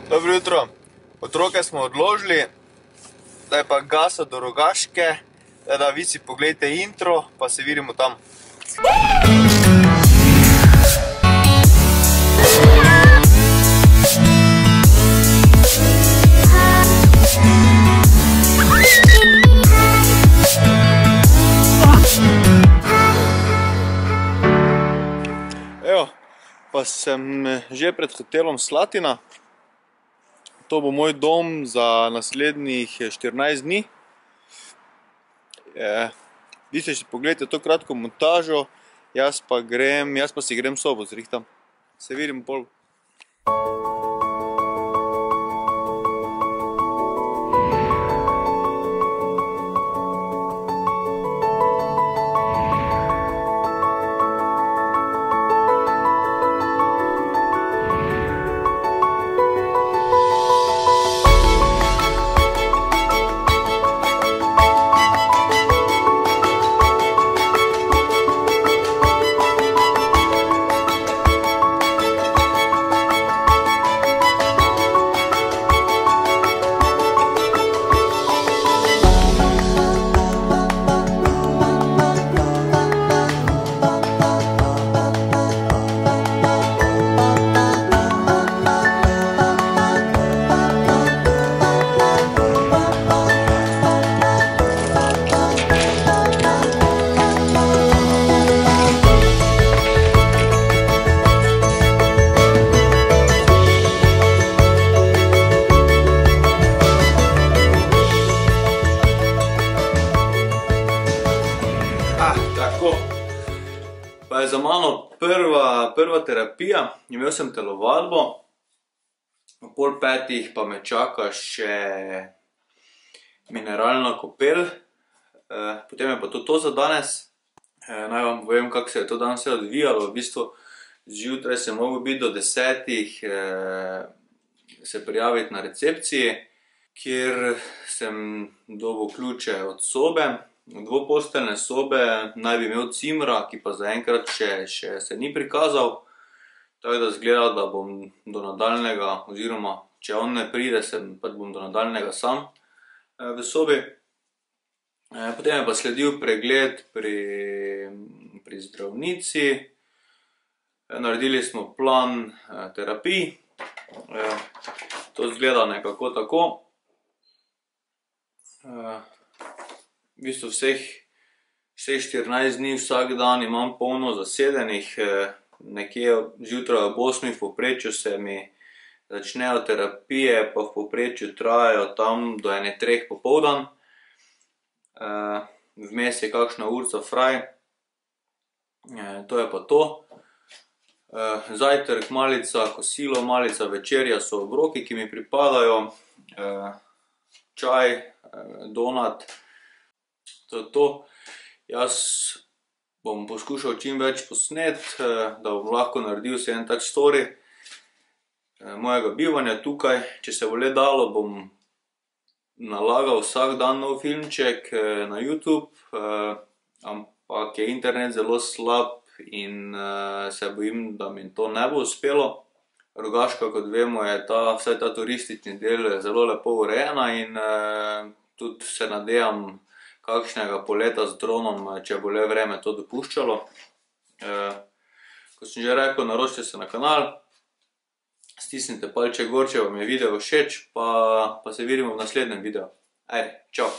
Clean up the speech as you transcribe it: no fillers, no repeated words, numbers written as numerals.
Dobro jutro. Otroke smo odložili, zdaj pa gasa do Rogaške, da vi si pogledajte intro, pa se vidimo tam. Evo, pa sem že pred hotelom Slatina. To bo moj dom za naslednjih 14 dni. Vi si pogledajte to kratko montažo, jaz pa si grem sobo zrihtam. Se vidimo pol. Pa je za mano prva terapija, imel sem telovadbo, ob pol 5 pa me čaka še mineralna kopel, potem je pa to za danes. Naj vam povem, kako se je to danes vse odvijalo. V bistvu zjutraj sem mogel biti do 10 se prijaviti na recepciji, kjer sem dobil ključe od sobe. Dvoposteljne sobe naj bi imel cimra, ki pa zaenkrat še se ni prikazal. Tako da izgleda, da bom do nadaljnega, oziroma če on ne pride, pač bom do nadaljnega sam v sobi. Potem je pa sledil pregled pri zdravnici. Naredili smo plan terapij. To izgleda nekako tako. V bistvu vseh 14 dni vsak dan imam polno zasedenih, nekje zjutraj ob 8 v povprečju se mi začnejo terapije, pa v povprečju trajajo tam do 1-3 popoldan. Vmes je kakšna urica fraj, to je pa to. Zajtrk malica, kosilo malica, večerja so obroki, ki mi pripadajo, čaj, donat. To je to. Jaz bom poskušal čim več posneti, da bom lahko naredil si en tak story mojega bivanja tukaj. Če se bo le dalo, bom nalagal vsak dan nov filmček na YouTube, ampak je internet zelo slab in se bojim, da mi to ne bo uspelo. Rogaška, kot vemo, je vsaj ta turistični del zelo lepo urejena in tudi se nadejam kakšnega poleta z dronom, če bo le vreme to dopuščalo. Kot sem že rekel, naročite se na kanal, stisnite palček gor, če vam je video všeč, pa se vidimo v naslednjem videu. Ajde, čau!